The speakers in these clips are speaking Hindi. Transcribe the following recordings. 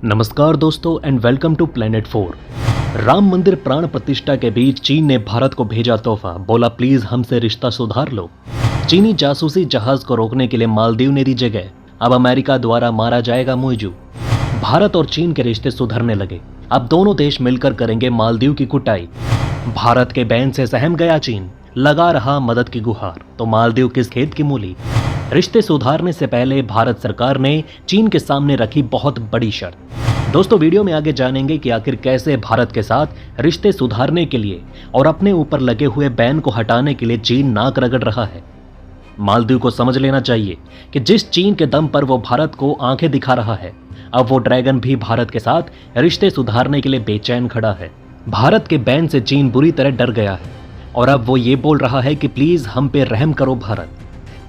नमस्कार दोस्तों and welcome to planet 4। Ram Mandir प्राण प्रतिष्ठा के बीच चीन ने भारत को भेजा तोहफा, बोला प्लीज हमसे रिश्ता सुधार लो। चीनी जासूसी जहाज को रोकने के लिए मालदीव ने दी जगह, अब अमेरिका द्वारा मारा जाएगा मुइजू। भारत और चीन के रिश्ते सुधरने लगे, अब दोनों देश मिलकर करेंगे मालदीव की कुटाई। भारत के बैन से सहम गया चीन, लगा रहा मदद की गुहार, तो मालदीव किस खेत की मूली। रिश्ते सुधारने से पहले भारत सरकार ने चीन के सामने रखी बहुत बड़ी शर्त। दोस्तों वीडियो में आगे जानेंगे कि आखिर कैसे भारत के साथ रिश्ते सुधारने के लिए और अपने ऊपर लगे हुए बैन को हटाने के लिए चीन नाक रगड़ रहा है। मालदीव को समझ लेना चाहिए कि जिस चीन के दम पर वो भारत को आंखें दिखा रहा है, अब वो ड्रैगन भी भारत के साथ रिश्ते सुधारने के लिए बेचैन खड़ा है। भारत के बैन से चीन बुरी तरह डर गया है और अब वो ये बोल रहा है कि प्लीज हम पे रहम करो भारत।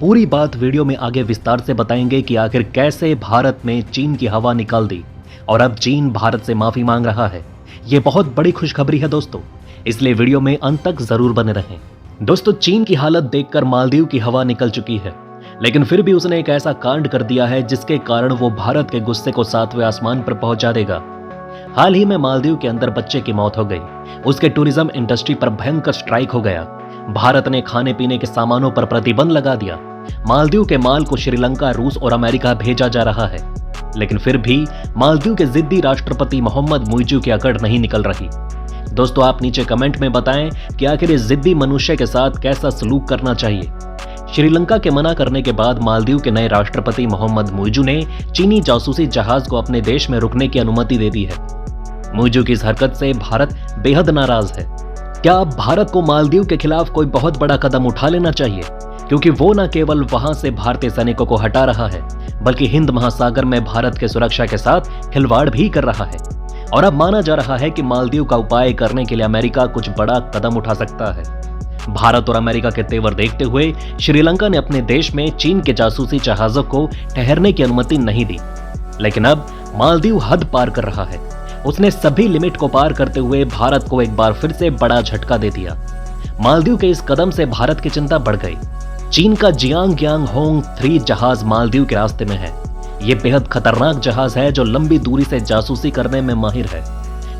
पूरी बात वीडियो में आगे विस्तार से बताएंगे कि आखिर कैसे भारत में चीन की हवा निकाल दी और अब चीन भारत से माफी मांग रहा है। ये बहुत बड़ी खुशखबरी है दोस्तों, इसलिए वीडियो में अंत तक जरूर बने रहें। दोस्तों चीन की हालत देखकर मालदीव की हवा निकल चुकी है, लेकिन फिर भी उसने एक ऐसा कांड कर दिया है जिसके कारण वो भारत के गुस्से को 7वें आसमान पर पहुंचा देगा। हाल ही में मालदीव के अंदर बच्चे की मौत हो गई, उसके टूरिज्म इंडस्ट्री पर भयंकर स्ट्राइक हो गया। भारत ने खाने पीने के सामानों पर प्रतिबंध लगा दिया। मालदीव के माल को श्रीलंका, रूस और अमेरिका भेजा जा रहा है, लेकिन फिर भी मालदीव के जिद्दी राष्ट्रपति मोहम्मद मुइजू की अकड़ नहीं निकल रही। दोस्तों आप नीचे कमेंट में बताएं कि आखिर इस जिद्दी मनुष्य के साथ कैसा सलूक करना चाहिए। श्रीलंका के मना करने के बाद मालदीव के नए राष्ट्रपति मोहम्मद मुइजू ने चीनी जासूसी जहाज को अपने देश में रुकने की अनुमति दे दी है। मुइजू की इस हरकत से भारत बेहद नाराज है। क्या अब भारत को मालदीव के खिलाफ कोई बहुत बड़ा कदम उठा लेना चाहिए, क्योंकि वो न केवल वहां से भारतीय सैनिकों को हटा रहा है, बल्कि हिंद महासागर में भारत के सुरक्षा के साथ खिलवाड़ भी कर रहा है। और अब माना जा रहा है कि मालदीव का उपाय करने के लिए अमेरिका कुछ बड़ा कदम उठा सकता है। भारत और अमेरिका के तेवर देखते हुए श्रीलंका ने अपने देश में चीन के जासूसी जहाजों को ठहरने की अनुमति नहीं दी, लेकिन अब मालदीव हद पार कर रहा है। उसने सभी लिमिट को पार करते हुए भारत को एक बार फिर से बड़ा झटका दे दिया। मालदीव के इस कदम से भारत की चिंता बढ़ गई। चीन का जियांग होंग 3 जहाज मालदीव के रास्ते में है। ये बेहद खतरनाक जहाज है जो लंबी दूरी से जासूसी करने में माहिर है।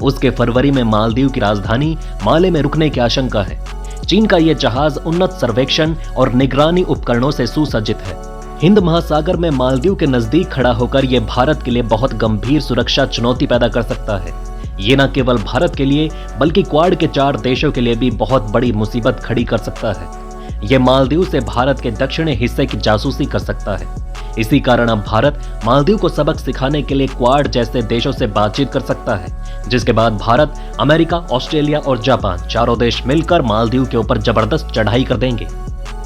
उसके फरवरी में मालदीव की राजधानी माले में रुकने की आशंका है। चीन का यह जहाज उन्नत सर्वेक्षण और निगरानी उपकरणों से सुसज्जित है। हिंद महासागर में मालदीव के नजदीक खड़ा होकर यह भारत के लिए बहुत गंभीर सुरक्षा चुनौती पैदा कर सकता है। ये न केवल भारत के लिए बल्कि क्वाड के 4 देशों के लिए भी बहुत बड़ी मुसीबत खड़ी कर सकता है। यह मालदीव से भारत के दक्षिणी हिस्से की जासूसी कर सकता है। इसी कारण अब भारत मालदीव को सबक सिखाने के लिए क्वाड जैसे देशों से बातचीत कर सकता है, जिसके बाद भारत, अमेरिका, ऑस्ट्रेलिया और जापान चारों देश मिलकर मालदीव के ऊपर जबरदस्त चढ़ाई कर देंगे।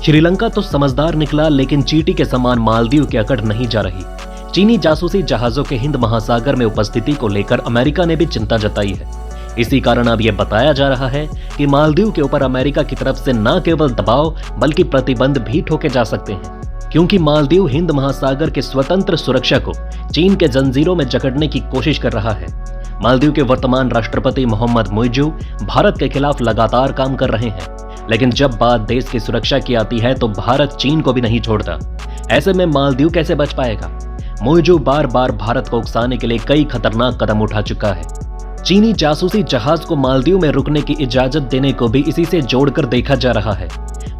श्रीलंका तो समझदार निकला, लेकिन चींटी के समान मालदीव की अकड़ नहीं जा रही। चीनी जासूसी जहाजों के हिंद महासागर में उपस्थिति को लेकर अमेरिका ने भी चिंता जताई है। इसी कारण अब यह बताया जा रहा है कि मालदीव के ऊपर अमेरिका की तरफ से न केवल दबाव बल्कि प्रतिबंध भी ठोके जा सकते हैं, क्योंकि मालदीव हिंद महासागर के स्वतंत्र सुरक्षा को चीन के जंजीरों में जकड़ने की कोशिश कर रहा है। मालदीव के वर्तमान राष्ट्रपति मोहम्मद मुइजू भारत के खिलाफ लगातार काम कर रहे हैं, लेकिन जब बात देश की सुरक्षा की आती है तो भारत चीन को भी नहीं छोड़ता। ऐसे में मालदीव कैसे बच पाएगा? मुइजू बार बार भारत को उकसाने के लिए कई खतरनाक कदम उठा चुका है। चीनी जासूसी जहाज को मालदीव में रुकने की इजाजत देने को भी इसी से जोड़कर देखा जा रहा है।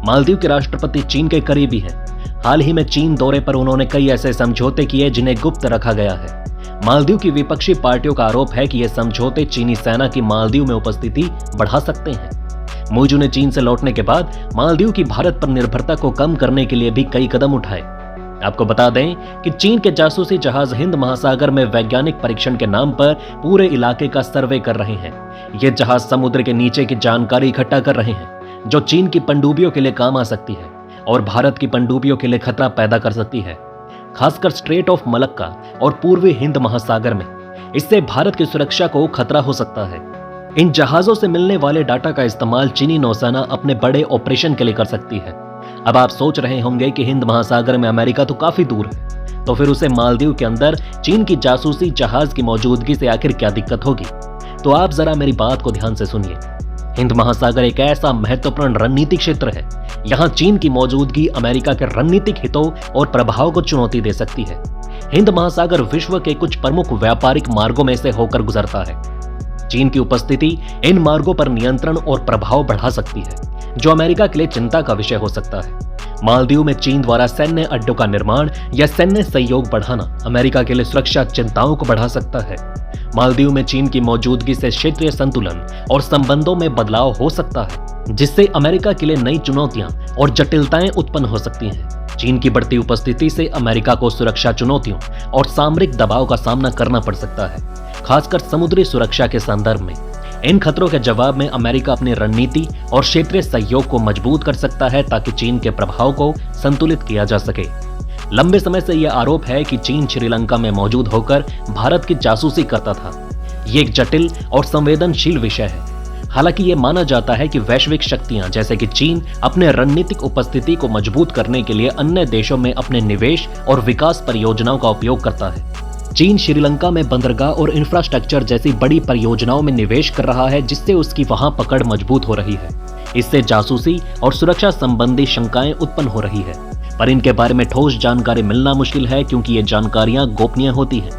मालदीव के राष्ट्रपति चीन के करीबी हैं। हाल ही में चीन दौरे पर उन्होंने कई ऐसे समझौते किए जिन्हें गुप्त रखा गया है। मालदीव की विपक्षी पार्टियों का आरोप है कि ये समझौते चीनी सेना की मालदीव में उपस्थिति बढ़ा सकते हैं। मुइजू ने चीन से लौटने के बाद मालदीव की भारत पर निर्भरता को कम करने के लिए भी कई कदम उठाए। आपको बता दें कि चीन के जासूसी जहाज हिंद महासागर में वैज्ञानिक परीक्षण के नाम पर पूरे इलाके का सर्वे कर रहे हैं। ये जहाज समुद्र के नीचे की जानकारी इकट्ठा कर रहे हैं, जो चीन की पनडुब्बियों के लिए काम आ सकती है और भारत की पनडुब्बियों के लिए खतरा पैदा कर सकती है, खासकर स्ट्रेट ऑफ मलक्का और पूर्वी हिंद महासागर में। इससे भारत की सुरक्षा को खतरा हो सकता है। इन जहाजों से मिलने वाले डाटा का इस्तेमाल चीनी नौसेना अपने बड़े ऑपरेशन के लिए कर सकती है। अब आप सोच रहे होंगे कि हिंद महासागर में अमेरिका तो काफी दूर है, तो फिर उसे मालदीव के अंदर चीन की जासूसी जहाज की मौजूदगी से आखिर क्या दिक्कत होगी? तो आप जरा मेरी बात को ध्यान से सुनिए। हिंद महासागर एक ऐसा महत्वपूर्ण रणनीतिक क्षेत्र है। यहाँ चीन की मौजूदगी अमेरिका के रणनीतिक हितों और प्रभाव को चुनौती दे सकती है। हिंद महासागर विश्व के कुछ प्रमुख व्यापारिक मार्गों में से होकर गुजरता है। चीन की उपस्थिति इन मार्गों पर नियंत्रण और प्रभाव बढ़ा सकती है, जो अमेरिका के लिए चिंता का विषय हो सकता है। मालदीव में चीन द्वारा सैन्य अड्डों का निर्माण या सैन्य सहयोग बढ़ाना अमेरिका के लिए सुरक्षा चिंताओं को बढ़ा सकता है। मालदीव में चीन की मौजूदगी से क्षेत्रीय संतुलन और संबंधों में बदलाव हो सकता है, जिससे अमेरिका के लिए नई चुनौतियां और जटिलताएं उत्पन्न हो सकती हैं। चीन की बढ़ती उपस्थिति से अमेरिका को सुरक्षा चुनौतियों और सामरिक दबाव का सामना करना पड़ सकता है, खासकर समुद्री सुरक्षा के संदर्भ में। इन खतरों के जवाब में अमेरिका अपनी रणनीति और क्षेत्रीय सहयोग को मजबूत कर सकता है, ताकि चीन के प्रभाव को संतुलित किया जा सके। लंबे समय से यह आरोप है कि चीन श्रीलंका में मौजूद होकर भारत की जासूसी करता था। ये एक जटिल और संवेदनशील विषय है। हालांकि यह माना जाता है कि वैश्विक शक्तियां जैसे कि चीन अपने रणनीतिक उपस्थिति को मजबूत करने के लिए अन्य देशों में अपने निवेश और विकास परियोजनाओं का उपयोग करता है। चीन श्रीलंका में बंदरगाह और इंफ्रास्ट्रक्चर जैसी बड़ी परियोजनाओं में निवेश कर रहा है, जिससे उसकी वहां पकड़ मजबूत हो रही है। इससे जासूसी और सुरक्षा संबंधी शंकाएं उत्पन्न हो रही है, पर इनके बारे में ठोस जानकारी मिलना मुश्किल है, क्योंकि ये जानकारियां गोपनीय होती हैं।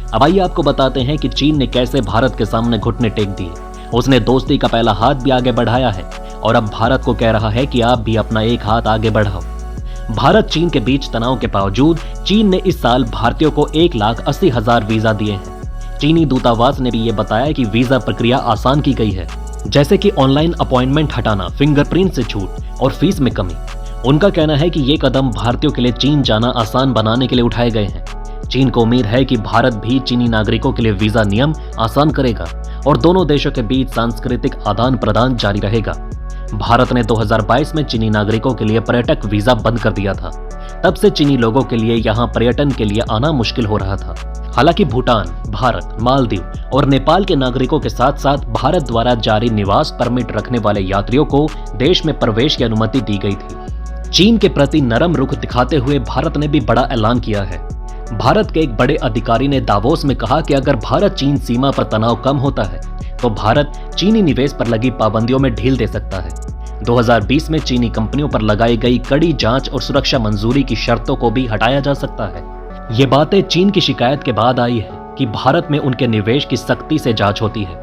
अब आइए आपको बताते हैं कि चीन ने कैसे भारत के सामने घुटने टेक दिए। उसने दोस्ती का पहला हाथ भी आगे बढ़ाया है और अब भारत को कह रहा है कि आप भी अपना एक हाथ आगे बढ़ाओ। भारत चीन के बीच तनाव के बावजूद चीन ने इस साल भारतीयों को 1,80,000 वीजा दिए हैं। चीनी दूतावास ने भी ये बताया कि वीजा प्रक्रिया आसान की गई है, जैसे कि ऑनलाइन अपॉइंटमेंट हटाना, फिंगरप्रिंट से छूट और फीस में कमी। उनका कहना है कि ये कदम भारतीयों के लिए चीन जाना आसान बनाने के लिए उठाए गए हैं। चीन को उम्मीद है कि भारत भी चीनी नागरिकों के लिए वीजा नियम आसान करेगा और दोनों देशों के बीच सांस्कृतिक आदान प्रदान जारी रहेगा। भारत ने 2022 में चीनी नागरिकों के लिए पर्यटक वीजा बंद कर दिया था। तब से चीनी लोगों के लिए यहां पर्यटन के लिए आना मुश्किल हो रहा था। हालांकि भूटान, भारत, मालदीव और नेपाल के नागरिकों के साथ साथ भारत द्वारा जारी निवास परमिट रखने वाले यात्रियों को देश में प्रवेश की अनुमति दी गई थी। चीन के प्रति नरम रुख दिखाते हुए भारत ने भी बड़ा ऐलान किया है। भारत के एक बड़े अधिकारी ने दावोस में कहा कि अगर भारत चीन सीमा पर तनाव कम होता है तो भारत चीनी निवेश पर लगी पाबंदियों में ढील दे सकता है। 2020 में चीनी कंपनियों पर लगाई गई कड़ी जांच और सुरक्षा मंजूरी की शर्तों को भी हटाया जा सकता है। ये बातें चीन की शिकायत के बाद आई है कि भारत में उनके निवेश की सख्ती से जांच होती है।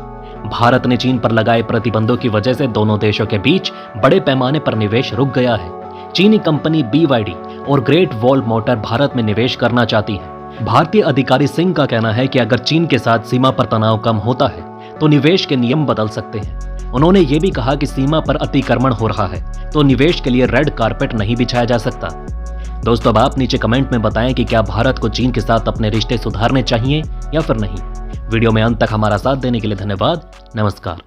भारत ने चीन पर लगाए प्रतिबंधों की वजह से दोनों देशों के बीच बड़े पैमाने पर निवेश रुक गया है। चीनी कंपनी BYD और ग्रेट वॉल मोटर भारत में निवेश करना चाहती है। भारतीय अधिकारी सिंह का कहना है कि अगर चीन के साथ सीमा पर तनाव कम होता है तो निवेश के नियम बदल सकते हैं। उन्होंने ये भी कहा कि सीमा पर अतिक्रमण हो रहा है तो निवेश के लिए रेड कारपेट नहीं बिछाया जा सकता। दोस्तों, अब आप नीचे कमेंट में बताएं कि क्या भारत को चीन के साथ अपने रिश्ते सुधारने चाहिए या फिर नहीं। वीडियो में अंत तक हमारा साथ देने के लिए धन्यवाद। नमस्कार।